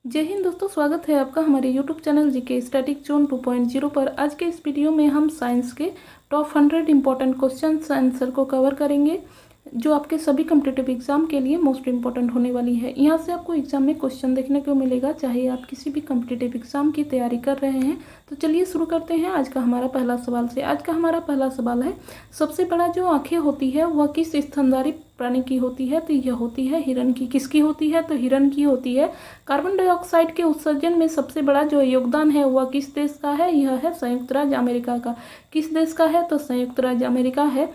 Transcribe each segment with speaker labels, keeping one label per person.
Speaker 1: जय हिंद दोस्तों, स्वागत है आपका हमारे YouTube channel GK static zone 2.0 पर। आज के इस वीडियो में हम साइंस के टॉप 100 इंपॉर्टेंट क्वेश्चन आंसर को कवर करेंगे जो आपके सभी कॉम्पिटिटिव एग्जाम के लिए मोस्ट इंपॉर्टेंट होने वाली है। यहाँ से आपको एग्जाम में क्वेश्चन देखने को मिलेगा, चाहे आप किसी भी कॉम्पिटिटिव एग्जाम की तैयारी कर रहे हैं। तो चलिए शुरू करते हैं आज का हमारा पहला सवाल से। आज का हमारा पहला सवाल है, सबसे बड़ा जो आंखें होती है वह किस स्तनधारी प्राणी की होती है? तो यह होती है हिरण की। किसकी होती है? तो हिरण की होती है। कार्बन डाइऑक्साइड के उत्सर्जन में सबसे बड़ा जो योगदान है वह किस देश का है? यह है संयुक्त राज्य अमेरिका का। किस देश का है? तो संयुक्त राज्य अमेरिका है।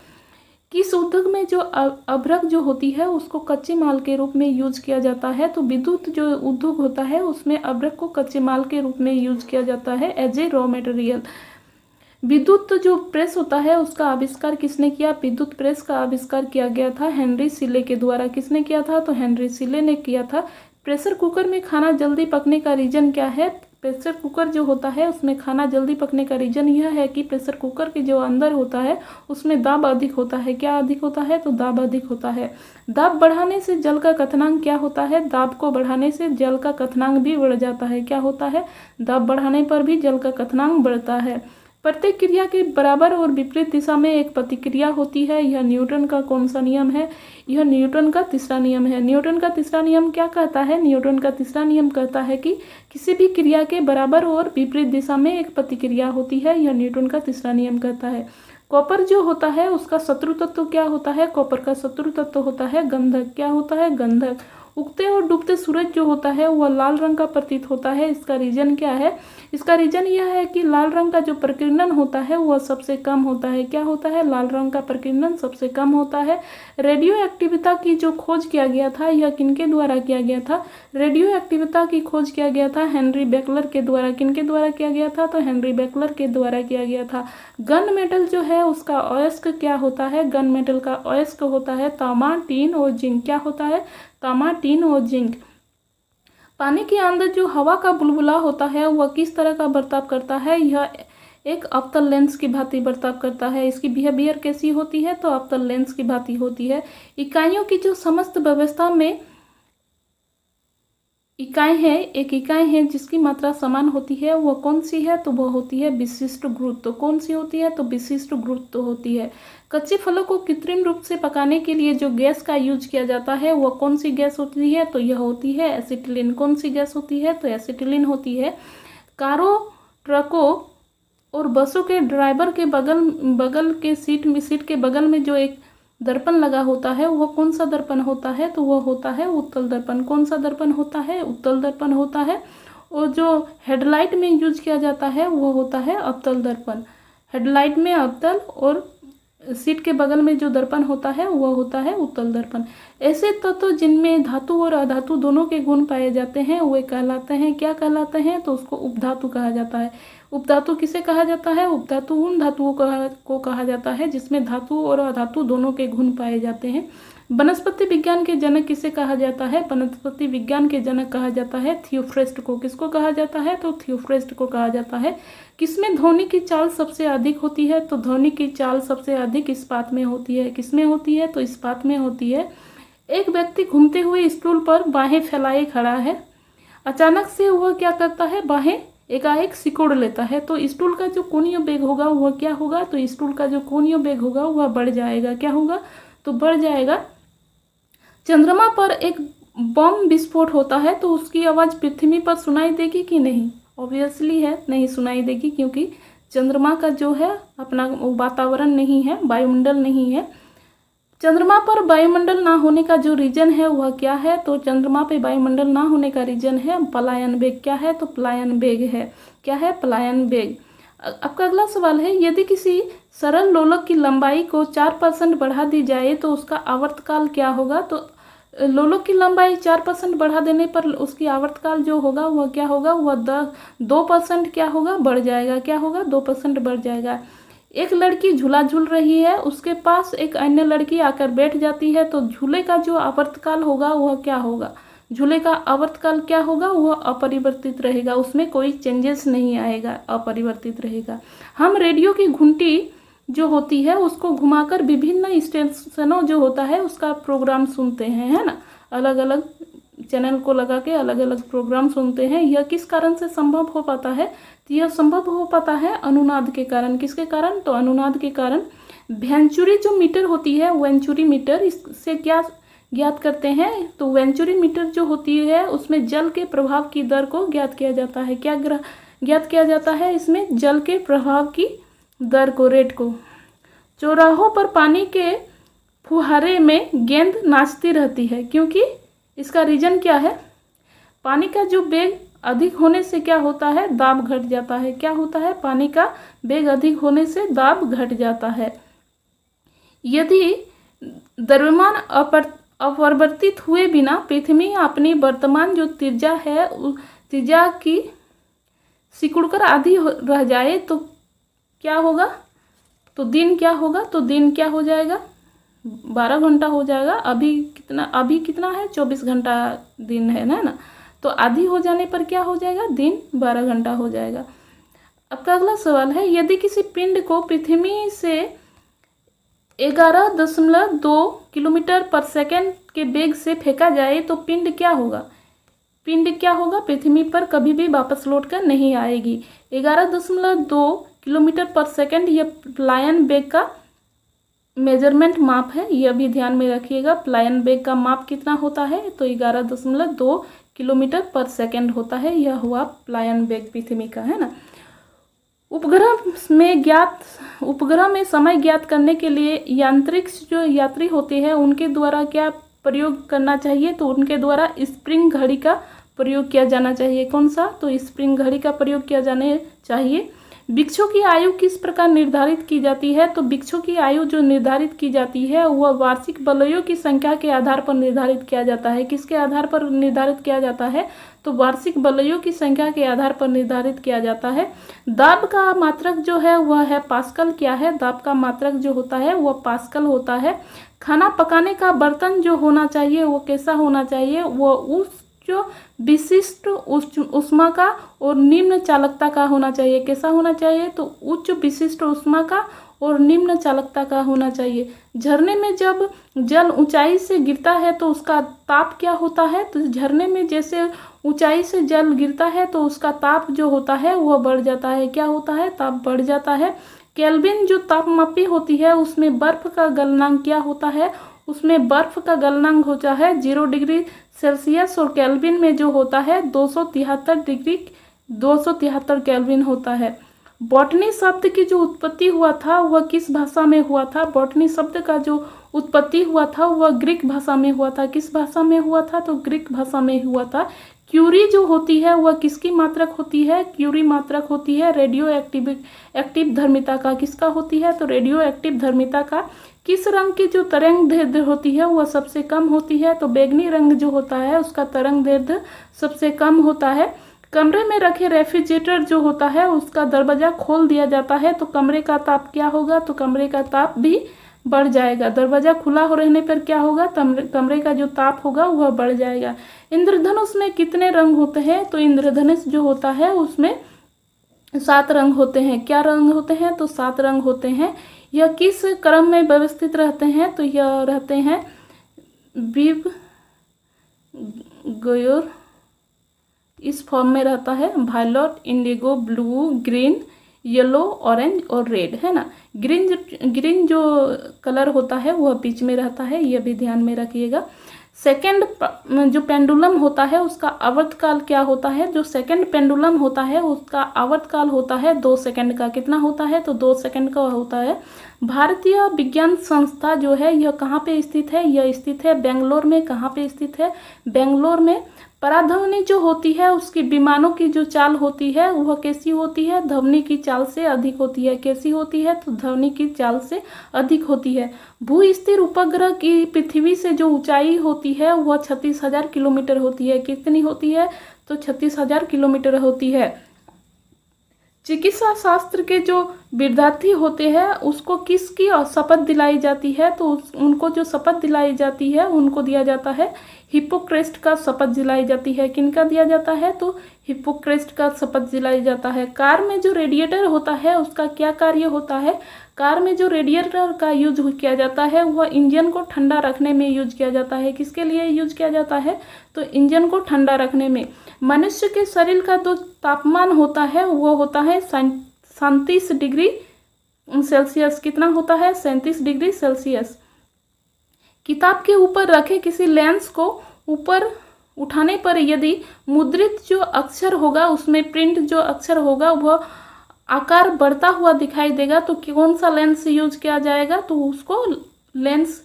Speaker 1: किस उद्योग में जो अभ्रक जो होती है उसको कच्चे माल के रूप में यूज किया जाता है? तो विद्युत जो उद्योग होता है उसमें अभ्रक को कच्चे माल के रूप में यूज किया जाता है एज ए रॉ मटेरियल। विद्युत जो प्रेस होता है उसका आविष्कार किसने किया? विद्युत प्रेस का आविष्कार किया गया था हेनरी सीले के द्वारा। किसने किया था? तो हेनरी सीले ने किया था। प्रेशर कुकर में खाना जल्दी पकने का रीजन क्या है? प्रेशर कुकर जो होता है उसमें खाना जल्दी पकने का रीजन यह है कि प्रेशर कुकर के जो अंदर होता है उसमें दाब अधिक होता है। क्या अधिक होता है? तो दाब अधिक होता है। दाब बढ़ाने से जल का क्वथनांक क्या होता है? दाब को बढ़ाने से जल का क्वथनांक भी बढ़ जाता है। क्या होता है? दाब बढ़ाने पर भी जल का क्वथनांक बढ़ता है। प्रत्येक क्रिया के बराबर और विपरीत दिशा में एक प्रतिक्रिया होती है। यह न्यूटन का कौन सा नियम है? यह न्यूटन का तीसरा नियम है। न्यूटन का तीसरा नियम क्या कहता है? न्यूटन का तीसरा नियम कहता है कि किसी भी क्रिया के बराबर और विपरीत दिशा में एक प्रतिक्रिया होती है। यह न्यूटन का तीसरा नियम कहता है। कॉपर जो होता है उसका शत्रु तत्व क्या होता है? कॉपर का शत्रु तत्व होता है गंधक। क्या होता है? गंधक। उगते और डूबते सूरज जो होता है वह लाल रंग का प्रतीत होता है। इसका रीजन क्या है? इसका रीजन यह है कि लाल रंग का जो प्रकीर्णन होता है वह सबसे कम होता है। क्या होता है? लाल रंग का प्रकीर्णन सबसे कम होता है। रेडियो एक्टिविता की जो खोज किया गया था यह किनके द्वारा किया गया था? रेडियो एक्टिविता की खोज किया गया था हेनरी बेकलर के द्वारा। किनके द्वारा किया गया था? तो हेनरी बेकलर के द्वारा किया गया था। गन मेटल जो है उसका अयस्क क्या होता है? गन मेटल का अयस्क होता है तांबा, टीन और जिंक। क्या होता है? तांबा, टीन और जिंक। पानी के अंदर जो हवा का बुलबुला होता है वह किस तरह का बर्ताव करता है? यह एक अवतल लेंस की भांति बर्ताव करता है। इसकी बिहेवियर कैसी होती है? तो अवतल लेंस की भांति होती है। इकाइयों की जो समस्त व्यवस्था में इकाई है, एक इकाई है जिसकी मात्रा समान होती है, वह कौन सी है? तो वह होती है विशिष्ट गुरुत्व। कौन सी होती है? तो विशिष्ट गुरुत्व होती है। कच्चे फलों को कृत्रिम रूप से पकाने के लिए जो गैस का यूज किया जाता है वह कौन सी गैस होती है? तो यह होती है एसिटिलीन। कौन सी गैस होती है? तो एसिटिलीन होती है। कारों, ट्रकों और बसों के ड्राइवर के बगल के सीट के बगल में जो एक दर्पण लगा होता है वह कौन सा दर्पण होता है? तो वह होता है उत्तल दर्पण। कौन सा दर्पण होता है? उत्तल दर्पण होता है। और जो हेडलाइट में यूज किया जाता है वह होता है अवतल दर्पण। हेडलाइट में अवतल और सीट के बगल में जो दर्पण होता है वह होता है उत्तल दर्पण। ऐसे तत्व जिनमें धातु और अधातु दोनों के गुण पाए जाते हैं वे कहलाते हैं, क्या कहलाते हैं? तो उसको उपधातु कहा जाता है। उपधातु किसे कहा जाता है? उपधातु उन धातुओं को कहा जाता है जिसमें धातु और अधातु दोनों के गुण पाए जाते हैं। वनस्पति विज्ञान के जनक किसे कहा जाता है? वनस्पति विज्ञान के जनक कहा जाता है थियोफ्रेस्ट को। किसको कहा जाता है? तो थियोफ्रेस्ट को कहा जाता है। किसमें ध्वनि की चाल सबसे अधिक होती है? तो ध्वनि की चाल सबसे अधिक इस्पात में होती है। किसमें होती है? तो इस्पात में होती है। एक व्यक्ति घूमते हुए स्टूल पर बाहें फैलाए खड़ा है। अचानक से वह क्या करता है? बाहें एकाएक सिकोड़ लेता है। तो स्टूल का जो कोणीय वेग होगा वह क्या होगा? तो स्टूल का जो कोणीय वेग होगा वह बढ़ जाएगा। क्या होगा? तो बढ़ जाएगा। चंद्रमा पर एक बम विस्फोट होता है तो उसकी आवाज़ पृथ्वी पर सुनाई देगी कि नहीं? ऑब्वियसली है, नहीं सुनाई देगी, क्योंकि चंद्रमा का जो है अपना वातावरण नहीं है, वायुमंडल नहीं है। चंद्रमा पर वायुमंडल ना होने का जो रीजन है वह क्या है? तो चंद्रमा पे वायुमंडल ना होने का रीजन है पलायन वेग। क्या है? तो पलायन वेग है। क्या है? पलायन वेग। आपका अगला सवाल है, यदि किसी सरल लोलक की लंबाई को 4% बढ़ा दी जाए तो उसका आवर्तकाल क्या होगा? तो लोलक की लंबाई 4% बढ़ा देने पर उसकी आवर्तकाल जो होगा वह क्या होगा? वह 2% क्या होगा? बढ़ जाएगा। क्या होगा? 2% बढ़ जाएगा। एक लड़की झूला झूल रही है, उसके पास एक अन्य लड़की आकर बैठ जाती है तो झूले का जो आवर्तकाल होगा वह क्या होगा? झूले का आवर्तकाल क्या होगा? वह अपरिवर्तित रहेगा, उसमें कोई चेंजेस नहीं आएगा, अपरिवर्तित रहेगा। हम रेडियो की घंटी जो होती है उसको घुमाकर विभिन्न स्टेशनों जो होता है उसका प्रोग्राम सुनते हैं, है ना, अलग अलग चैनल को लगा के अलग अलग प्रोग्राम सुनते हैं। यह किस कारण से संभव हो पाता है? तो यह संभव हो पाता है अनुनाद के कारण। किसके कारण? तो अनुनाद के कारण। वेंचुरी जो मीटर होती है, वेंचुरी मीटर, इससे क्या ज्ञात करते हैं? तो वेंचुरी मीटर जो होती है उसमें जल के प्रभाव की दर को ज्ञात किया जाता है। क्या ज्ञात किया जाता है? इसमें जल के प्रभाव की दर को, रेट को। चौराहों पर पानी के फुहारे में गेंद नाचती रहती है, क्योंकि इसका रीजन क्या है? पानी का जो वेग अधिक होने से क्या होता है? दाब घट जाता है। क्या होता है? पानी का वेग अधिक होने से दाब घट जाता है। यदि द्रव्यमान अपरिवर्तित हुए बिना पृथ्वी अपनी वर्तमान जो त्रिज्या है उस त्रिज्या की सिकुड़कर आधी रह जाए तो क्या होगा? तो दिन क्या होगा? तो दिन क्या हो जाएगा? 12 घंटा हो जाएगा। अभी कितना है? 24 घंटा दिन है ना। तो आधी हो जाने पर क्या हो जाएगा? दिन 12 घंटा हो जाएगा। अब का अगला सवाल है, यदि किसी पिंड को पृथ्वी से 11.2 किलोमीटर पर सेकेंड के वेग से फेंका जाए तो पिंड क्या होगा? पिंड क्या होगा? पृथ्वी पर कभी भी वापस लौटकर नहीं आएगी। 11.2 किलोमीटर पर सेकेंड यह प्लायन वेग का मेजरमेंट माप है, यह भी ध्यान में रखिएगा। प्लायन वेग का माप कितना होता है? तो 11.2 किलोमीटर पर सेकेंड होता है। यह हुआ प्लायन वेग पृथ्वी का, है ना। उपग्रह में समय ज्ञात करने के लिए यांत्रिक्स जो यात्री होते हैं उनके द्वारा क्या प्रयोग करना चाहिए? तो उनके द्वारा स्प्रिंग घड़ी का प्रयोग किया जाना चाहिए। कौन सा? तो स्प्रिंग घड़ी का प्रयोग किया जाना चाहिए। वृक्षों की आयु किस प्रकार निर्धारित की जाती है? तो वृक्षों की आयु जो निर्धारित की जाती है वह वार्षिक वलयों की संख्या के आधार पर निर्धारित किया जाता है। किसके आधार पर निर्धारित किया जाता है? तो वार्षिक वलयों की संख्या के आधार पर निर्धारित किया जाता है। दाब का मात्रक जो है वह है पास्कल। क्या है? दाब का मात्रक जो होता है वह पास्कल होता है। खाना पकाने का बर्तन जो होना चाहिए वो कैसा होना चाहिए? वो उच्च विशिष्ट ऊष्मा का और निम्न चालकता का होना चाहिए। कैसा होना चाहिए? तो उच्च विशिष्ट ऊष्मा का और निम्न चालकता का होना चाहिए। झरने में जब जल ऊंचाई से गिरता है तो उसका ताप क्या होता है? तो झरने में जैसे ऊंचाई से जल गिरता है तो उसका ताप जो होता है वह बढ़ जाता है। क्या होता है? ताप बढ़ जाता है। केल्विन जो तापमापी होती है उसमें बर्फ का गलनांक क्या होता है? उसमें बर्फ का गलनांक होता है 0 डिग्री सेल्सियस और केल्विन में जो होता है 273 केल्विन होता है। बॉटनी शब्द की जो उत्पत्ति हुआ था वह किस भाषा में हुआ था? बॉटनी शब्द का जो उत्पत्ति हुआ था वह ग्रीक भाषा में हुआ था। किस भाषा में हुआ था? तो ग्रीक भाषा में हुआ था। क्यूरी जो होती है वह किसकी मात्रक होती है? क्यूरी मात्रक होती है रेडियो एक्टिव धर्मिता का। किसका होती है? तो रेडियो एक्टिव धर्मिता का। किस रंग की जो तरंग दैर्ध्य होती है वह सबसे कम होती है? तो बैगनी रंग जो होता है उसका तरंग दैर्ध्य सबसे कम होता है। कमरे में रखे रेफ्रिजरेटर जो होता है उसका दरवाजा खोल दिया जाता है तो कमरे का ताप क्या होगा? तो कमरे का ताप भी बढ़ जाएगा। दरवाजा खुला हो रहने पर क्या होगा? कमरे का जो ताप होगा वह बढ़ जाएगा। इंद्रधनुष में कितने रंग होते हैं? तो इंद्रधनुष जो होता है उसमें 7 रंग होते हैं। क्या रंग होते हैं? तो 7 रंग होते हैं। यह किस क्रम में व्यवस्थित रहते हैं? तो यह रहते हैं विव गोयोर, इस फॉर्म में रहता है। Violet, indigo, blue, green, yellow, orange और रेड, है ना। ग्रीन जो कलर होता है वह बीच में रहता है, यह भी ध्यान में रखिएगा। सेकेंड जो पेंडुलम होता है उसका आवर्तकाल क्या होता है? जो सेकेंड पेंडुलम होता है उसका आवर्तकाल होता है 2 सेकंड का। कितना होता है? तो 2 सेकंड का होता है। भारतीय विज्ञान संस्था जो है यह कहाँ पे स्थित है? यह स्थित है बेंगलोर में। कहाँ पे स्थित है? बेंगलोर में। पराध्वनि जो होती है उसकी विमानों की जो चाल होती है वह कैसी होती है? ध्वनि की चाल से अधिक होती है। कैसी होती है? तो ध्वनि की चाल से अधिक होती है। भू स्थिर उपग्रह की पृथ्वी से जो ऊंचाई होती है वह 36,000 किलोमीटर होती है। कितनी होती है? तो 36,000 किलोमीटर होती है। चिकित्सा शास्त्र के जो विद्यार्थी होते हैं उसको किसकी शपथ दिलाई जाती है, तो उनको जो शपथ दिलाई जाती है उनको दिया जाता है हिप्पोक्रेट्स का शपथ दिलाई जाती है। किनका दिया जाता है, तो हिप्पोक्रेट्स का शपथ दिलाई जाता है। कार में जो रेडिएटर होता है उसका क्या कार्य होता है, कार में जो रेडिएटर का यूज किया जाता है वह इंजन को ठंडा रखने में यूज किया जाता है। किसके लिए यूज किया जाता है, तो इंजन को ठंडा रखने में। मनुष्य के शरीर का जो तापमान होता है वो होता है 37 डिग्री सेल्सियस। कितना होता है, 37 डिग्री सेल्सियस। किताब के ऊपर रखे किसी लेंस को ऊपर उठाने पर यदि मुद्रित जो अक्षर होगा उसमें प्रिंट जो अक्षर होगा वह आकार बढ़ता हुआ दिखाई देगा, तो कौन सा लेंस यूज किया जाएगा, तो उसको लेंस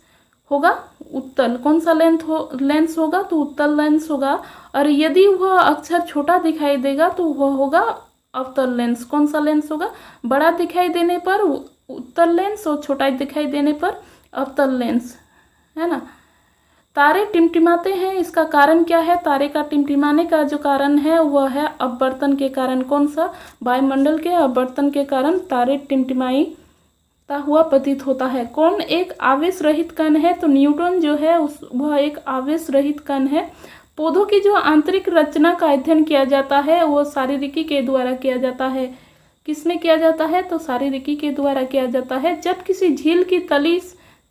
Speaker 1: होगा उत्तल। कौन सा लेंस होगा, तो उत्तल लेंस होगा। और यदि वह अक्षर छोटा दिखाई देगा तो वह होगा अवतल लेंस। कौन सा लेंस होगा, बड़ा दिखाई देने पर उत्तल लेंस और छोटा दिखाई देने पर अवतल लेंस, है ना। तारे टिमटिमाते हैं, इसका कारण क्या है, तारे का टिमटिमाने का जो कारण है वह है अपवर्तन के कारण। कौन सा, वायुमंडल के अपवर्तन के कारण तारे टिमटिमाता हुआ प्रतीत होता है। कौन एक आवेश रहित कण है, तो न्यूट्रॉन जो है वह एक आवेश रहित कण है। पौधों की जो आंतरिक रचना का अध्ययन किया जाता है वो शारीरिकी के द्वारा किया जाता है। किसमें किया जाता है, तो शारीरिकी के द्वारा किया जाता है। जब किसी झील की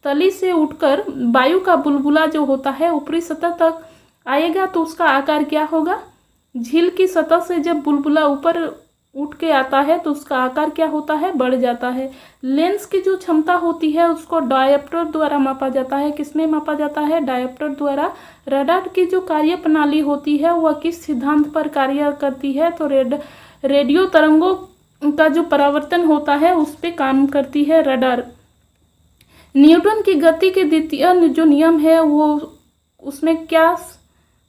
Speaker 1: तली से उठकर वायु का बुलबुला जो होता है ऊपरी सतह तक आएगा तो उसका आकार क्या होगा, झील की सतह से जब बुलबुला ऊपर उठ के आता है तो उसका आकार क्या होता है, बढ़ जाता है। लेंस की जो क्षमता होती है उसको डायोप्टर द्वारा मापा जाता है। किसमें मापा जाता है, डायोप्टर द्वारा। रडार की जो कार्य प्रणाली होती है वह किस सिद्धांत पर कार्य करती है, तो रेडियो तरंगों का जो परावर्तन होता है उस पर काम करती है रडार। न्यूटन की गति के द्वितीय जो नियम है वो उसमें क्या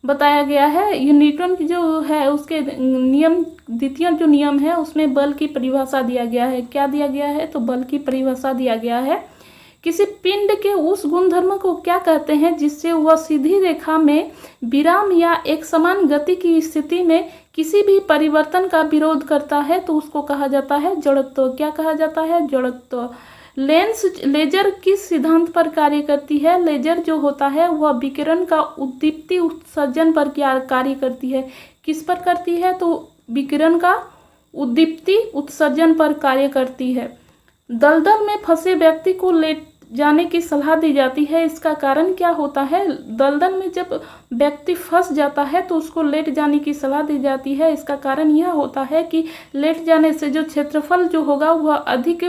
Speaker 1: बताया गया है, ये न्यूटन की जो है उसके नियम द्वितीय जो नियम है उसमें बल की परिभाषा दिया गया है। क्या दिया गया है, तो बल की परिभाषा दिया गया है। किसी पिंड के उस गुणधर्म को क्या कहते हैं जिससे वह सीधी रेखा में विराम या एक समान गति की स्थिति में किसी भी परिवर्तन का विरोध करता है, तो उसको कहा जाता है जड़त्व। क्या कहा जाता है, जड़त्व। लेजर किस सिद्धांत पर कार्य करती है, लेजर जो होता है वह विकिरण का उद्दीप्ति उत्सर्जन पर कार्य करती है। किस पर करती है, तो विकिरण का उद्दीप्ति उत्सर्जन पर कार्य करती है। दलदल में फंसे व्यक्ति को लेट जाने की सलाह दी जाती है, इसका कारण क्या होता है, दलदल में जब व्यक्ति फंस जाता है तो उसको लेट जाने की सलाह दी जाती है। इसका कारण यह होता है कि लेट जाने से जो क्षेत्रफल जो होगा वह अधिक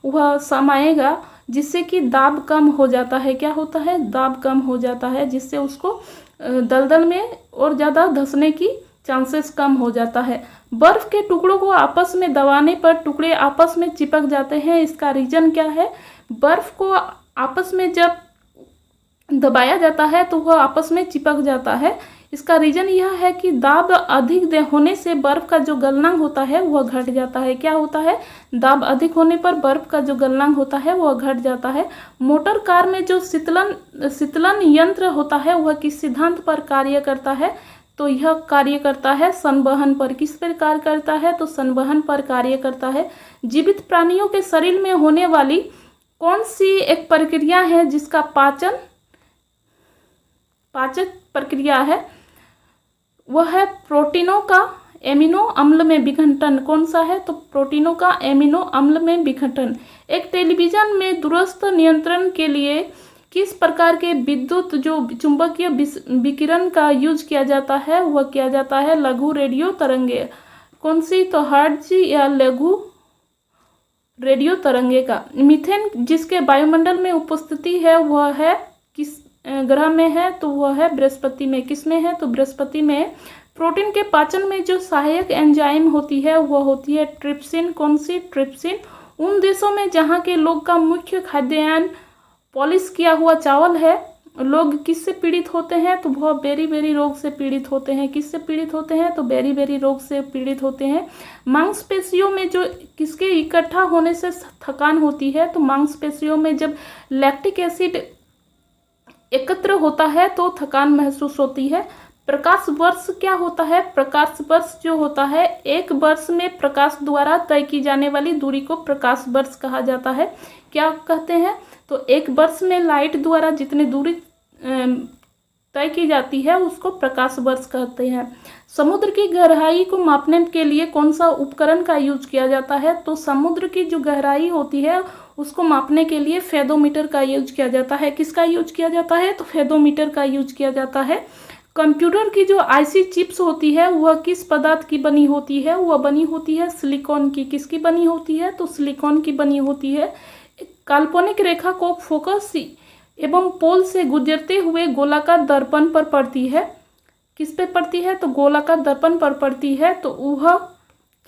Speaker 1: वह समाएगा, जिससे कि दाब कम हो जाता है। क्या होता है, दाब कम हो जाता है, जिससे उसको दलदल में और ज़्यादा धंसने की चांसेस कम हो जाता है। बर्फ के टुकड़ों को आपस में दबाने पर टुकड़े आपस में चिपक जाते हैं, इसका रीजन क्या है, बर्फ को आपस में जब दबाया जाता है तो वह आपस में चिपक जाता है। इसका रीजन यह है कि दाब अधिक होने से बर्फ का जो गलनांक होता है वह घट जाता है। क्या होता है, दाब अधिक होने पर बर्फ का जो गलनांक होता है वह घट जाता है। मोटर कार में जो शीतलन यंत्र होता है वह किस सिद्धांत पर कार्य करता है, तो यह कार्य करता है संवहन पर। किस पर कार्य करता है, तो संवहन पर कार्य करता है। जीवित प्राणियों के शरीर में होने वाली कौन सी एक प्रक्रिया है जिसका पाचक प्रक्रिया है, वह है प्रोटीनों का एमिनो अम्ल में विघटन। कौन सा है, तो प्रोटीनों का एमिनो अम्ल में विघटन। एक टेलीविजन में दूरस्थ नियंत्रण के लिए किस प्रकार के विद्युत जो चुंबकीय विकिरण का यूज किया जाता है, वह किया जाता है लघु रेडियो तरंगे। कौन सी, तो हर्ट्ज या लघु रेडियो तरंगे का। मीथेन जिसके वायुमंडल में उपस्थिति है वह है किस ग्रह में है, तो वह है बृहस्पति में। किस में है, तो बृहस्पति में। प्रोटीन के पाचन में जो सहायक एंजाइम होती है वह होती है ट्रिप्सिन। कौन सी, ट्रिप्सिन। उन देशों में जहाँ के लोग का मुख्य खाद्यान्न पॉलिश किया हुआ चावल है, लोग किससे पीड़ित होते हैं, तो वह बेरी रोग से पीड़ित होते हैं। किससे पीड़ित होते हैं, तो बेरी रोग से पीड़ित होते हैं। मांसपेशियों में जो किसके इकट्ठा होने से थकान होती है, तो मांसपेशियों में जब लैक्टिक एसिड एकत्र होता है तो थकान महसूस होती है। प्रकाश वर्ष क्या होता है? प्रकाश वर्ष जो होता है, एक वर्ष में प्रकाश द्वारा तय की जाने वाली दूरी को प्रकाश वर्ष कहा जाता है। क्या कहते हैं? तो एक वर्ष में लाइट द्वारा जितनी दूरी तय की जाती है उसको प्रकाश वर्ष कहते हैं। समुद्र की गहराई को मापने के लिए कौन सा उपकरण का यूज किया जाता है? तो समुद्र की जो गहराई होती है उसको मापने के लिए फेदोमीटर का यूज किया जाता है। किसका यूज किया जाता है? तो फेदोमीटर का यूज किया जाता है। कंप्यूटर की जो आईसी चिप्स होती है वह किस पदार्थ की बनी होती है? वह बनी होती है सिलिकॉन की। किसकी बनी होती है? तो सिलिकॉन की बनी होती है। काल्पनिक रेखा को फोकस एवं पोल से गुजरते हुए गोलाकार दर्पण पर पड़ती है। किस पे पड़ती है? तो गोलाकार दर्पण पर पड़ती है। तो वह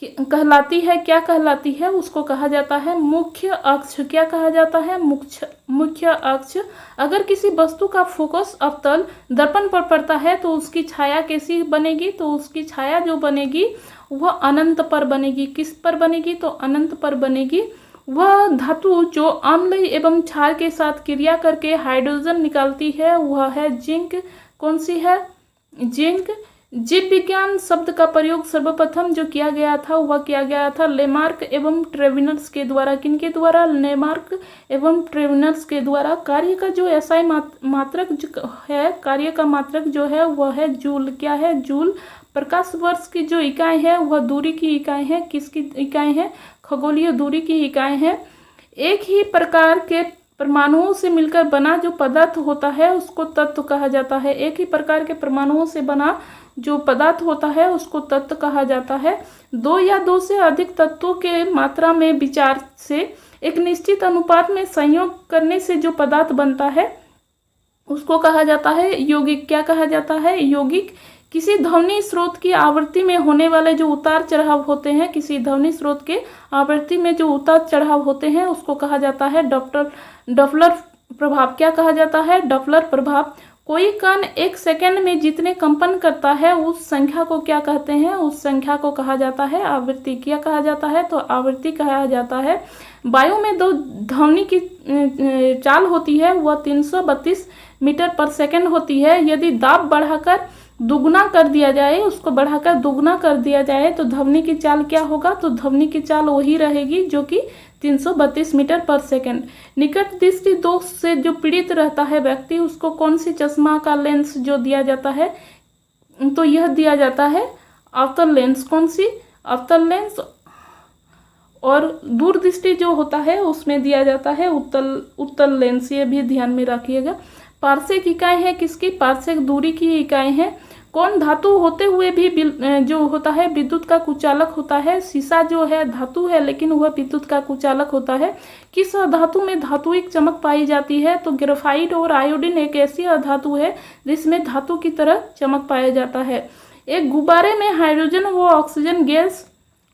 Speaker 1: कहलाती है, क्या कहलाती है? उसको कहा जाता है मुख्य अक्ष। क्या कहा जाता है? मुख्य अक्ष। अगर किसी वस्तु का फोकस अवतल दर्पण पर पड़ता है तो उसकी छाया कैसी बनेगी? तो उसकी छाया जो बनेगी वह अनंत पर बनेगी। किस पर बनेगी? तो अनंत पर बनेगी। वह धातु जो अम्ल एवं क्षार के साथ क्रिया करके हाइड्रोजन निकालती है वह है जिंक। कौन सी है? जिंक। जीव विज्ञान शब्द का प्रयोग सर्वप्रथम जो किया गया था वह किया गया था लेमार्क एवं ट्रेविनर्स के द्वारा। किनके द्वारा? लेमार्क एवं ट्रेविनर्स के द्वारा। कार्य का जो एसआई मात्रक है, कार्य का मात्रक जो है वह है जूल। क्या है? जूल। प्रकाश वर्ष की जो इकाई है वह दूरी की इकाई है। किसकी इकाई है? खगोलीय दूरी की इकाई है। एक ही प्रकार के परमाणुओं से मिलकर बना जो पदार्थ होता है उसको तत्व कहा जाता है। एक ही प्रकार के परमाणुओं से बना जो पदार्थ होता है उसको तत्व कहा जाता है। दो या दो से अधिक तत्वों के मात्रा में विचार से एक निश्चित अनुपात में संयोग करने से जो पदार्थ बनता है उसको कहा जाता है यौगिक। क्या कहा जाता है? यौगिक। किसी ध्वनि स्रोत की आवृत्ति में होने वाले जो उतार चढ़ाव होते हैं, किसी ध्वनि स्रोत के आवृत्ति में जो उतार चढ़ाव होते हैं उसको कहा जाता है डॉप्लर प्रभाव। क्या कहा जाता है? डॉप्लर प्रभाव। कोई कण एक सेकंड में जितने कंपन करता है उस संख्या को क्या कहते हैं? उस संख्या को कहा जाता है आवृत्ति। क्या कहा जाता है? तो आवृत्ति कहा जाता है। वायु में दो ध्वनि की चाल होती है वह 332 मीटर पर सेकंड होती है। यदि दाब बढ़ाकर दुगुना कर दिया जाए, उसको बढ़ाकर दुगुना कर दिया जाए तो ध्वनि की चाल क्या होगा? तो ध्वनि की चाल वही रहेगी जो कि 332 मीटर पर सेकंड। निकट दृष्टि दोष से जो पीड़ित रहता है व्यक्ति उसको कौन सी चश्मा का लेंस जो दिया जाता है? तो यह दिया जाता है अवतल लेंस। कौन सी? अवतल लेंस। और दूरदृष्टि जो होता है उसमें दिया जाता है उत्तल लेंस। ये भी ध्यान में रखिएगा। पार्सेक इकाई है किसकी? पार्सेक दूरी की इकाई है। कौन धातु होते हुए भी जो होता है विद्युत का कुचालक होता है? शीशा जो है धातु है लेकिन वह विद्युत का कुचालक होता है। किस धातु में धातुइक चमक पाई जाती है? तो ग्रेफाइट और आयोडीन एक ऐसी धातु है जिसमें धातु की तरह चमक पाया जाता है। एक गुब्बारे में हाइड्रोजन व ऑक्सीजन गैस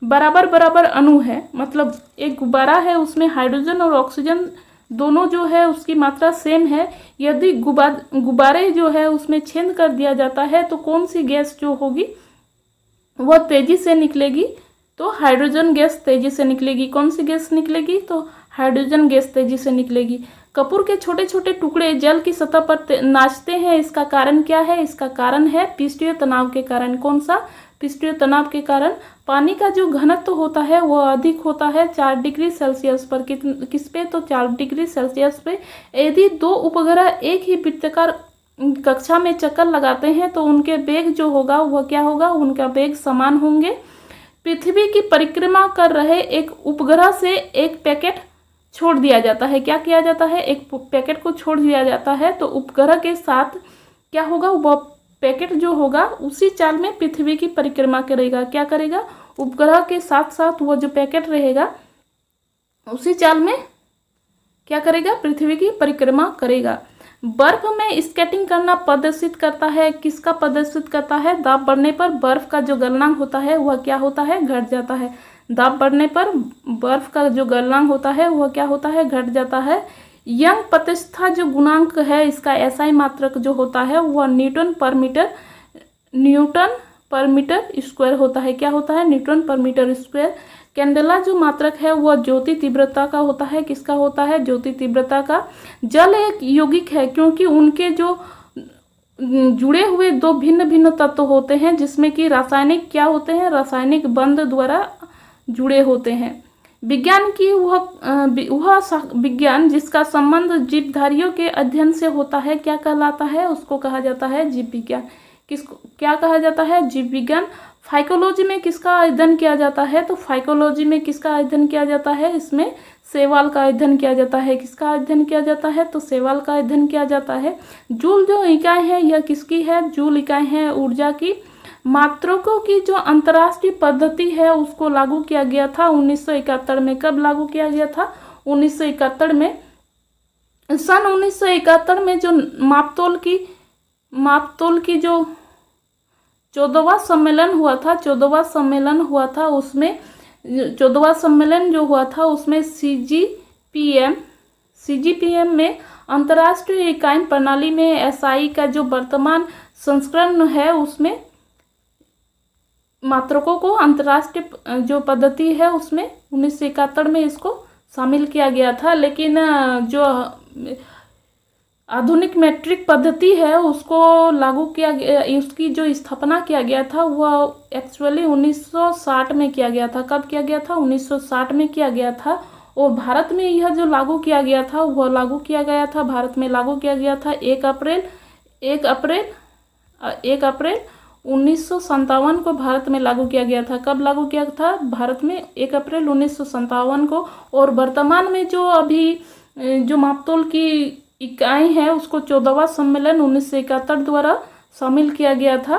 Speaker 1: बराबर बराबर अणु है। मतलब एक गुब्बारा है उसमें हाइड्रोजन और ऑक्सीजन दोनों जो है उसकी मात्रा सेम है। यदि गुब्बारे जो है उसमें छेद कर दिया जाता है तो कौन सी गैस जो होगी वह तेजी से निकलेगी? तो हाइड्रोजन गैस तेजी से निकलेगी। कौन सी गैस निकलेगी? तो हाइड्रोजन गैस तेजी से निकलेगी। कपूर के छोटे छोटे टुकड़े जल की सतह पर नाचते हैं, इसका कारण क्या है? इसका कारण है पृष्ठीय तनाव के कारण। कौन सा? पृष्ठीय तनाव के कारण। पानी का जो घनत्व होता है वह अधिक होता है 4 डिग्री सेल्सियस पर। किस पे? तो 4 डिग्री सेल्सियस पे। यदि दो उपग्रह एक ही वृत्ताकार कक्षा में चक्कर लगाते हैं तो उनके वेग जो होगा वह क्या होगा? उनका वेग समान होंगे। पृथ्वी की परिक्रमा कर रहे एक उपग्रह से एक पैकेट छोड़ दिया जाता है। क्या किया जाता है? एक पैकेट को छोड़ दिया जाता है तो उपग्रह के साथ क्या होगा? वह पैकेट जो होगा उसी चाल में पृथ्वी की परिक्रमा करेगा। क्या करेगा? उपग्रह के साथ साथ वो जो पैकेट रहेगा उसी चाल में क्या करेगा? पृथ्वी की परिक्रमा करेगा। बर्फ में स्केटिंग करना प्रदर्शित करता है। किसका प्रदर्शित करता है? दाब बढ़ने पर बर्फ का जो गलनांक होता है वह क्या होता है? घट जाता है। दाब बढ़ने पर बर्फ का जो गलनांक होता है वह क्या होता है? घट जाता है। यंग प्रतिष्ठा जो गुणांक है इसका एसआई मात्रक जो होता है वह न्यूटन पर मीटर स्क्वायर होता है। क्या होता है? न्यूटन पर मीटर स्क्वायर। कैंडेला जो मात्रक है वह ज्योति तीव्रता का होता है। किसका होता है? ज्योति तीव्रता का। जल एक यौगिक है क्योंकि उनके जुड़े हुए दो भिन्न भिन्न तत्व होते हैं, जिसमें कि रासायनिक क्या होते हैं, रासायनिक बंध द्वारा जुड़े होते हैं। विज्ञान की वह विज्ञान जिसका संबंध जीवधारियों के अध्ययन से होता है क्या कहलाता है, उसको कहा जाता है जीव विज्ञान। किसको क्या कहा जाता है, जीव विज्ञान। फाइकोलॉजी में किसका अध्ययन किया जाता है, तो फाइकोलॉजी में किसका अध्ययन किया जाता है, इसमें शैवाल का अध्ययन किया जाता है। किसका अध्ययन किया जाता है, तो शैवाल का अध्ययन किया जाता है। जूल जो इकाई है यह किसकी है, जूल इकाई है ऊर्जा की। मात्रकों की जो अंतर्राष्ट्रीय पद्धति है उसको लागू किया गया था 1971 में। कब लागू किया गया था, 1971 में। सन 1971 में जो मापतोल की जो 14वां सम्मेलन हुआ था, 14वां सम्मेलन हुआ था, उसमें 14वां सम्मेलन जो हुआ था उसमें सीजीपीएम में अंतर्राष्ट्रीय इकाई प्रणाली में एसआई का जो वर्तमान संस्करण है उसमें मात्रकों को अंतर्राष्ट्रीय जो पद्धति है उसमें 1971 में इसको शामिल किया गया था। लेकिन जो आधुनिक मैट्रिक पद्धति है उसको लागू किया गया, उसकी जो स्थापना किया गया था वह एक्चुअली 1960 में किया गया था। कब किया गया था, 1960 में किया गया था। और भारत में यह जो लागू किया गया था वह लागू किया गया था, भारत में लागू किया गया था 1 अप्रैल 1957 को भारत में लागू किया गया था। कब लागू किया था, भारत में 1 अप्रैल 1957 को। और वर्तमान में जो अभी जो मापतोल की इकाई है उसको 14वां सम्मेलन 1971 द्वारा शामिल किया गया था,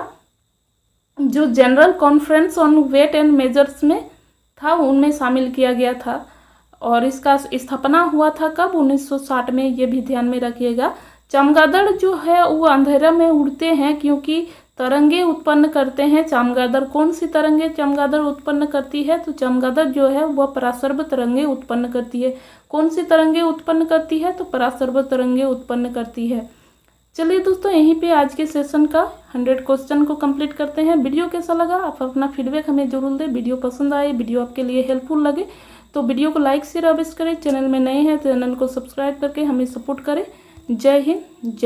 Speaker 1: जो general conference on weight and measures में था, उनमें शामिल किया गया था। और इसका स्थापना हुआ था कब, 1960 में, ये भी ध्यान में रखिएगा। चमगादड़ जो है वो अंधेरे में उड़ते हैं क्योंकि तरंगे उत्पन्न करते हैं। चमगादड़ कौन सी तरंगे चमगादड़ उत्पन्न करती है, तो चमगादड़ जो है वह परासर्ब तरंगे उत्पन्न करती है। कौन सी तरंगे उत्पन्न करती है, तो परासर्ब तरंगे उत्पन्न करती है। चलिए दोस्तों, यहीं पे आज के सेशन का 100 क्वेश्चन को कंप्लीट करते हैं। वीडियो कैसा लगा, आप अपना फीडबैक हमें जरूर दें। वीडियो पसंद आए, वीडियो आपके लिए हेल्पफुल लगे तो वीडियो को लाइक शेयर अवश्य करें। चैनल में नए हैं तो चैनल को सब्सक्राइब करके हमें सपोर्ट करें। जय हिंद, जय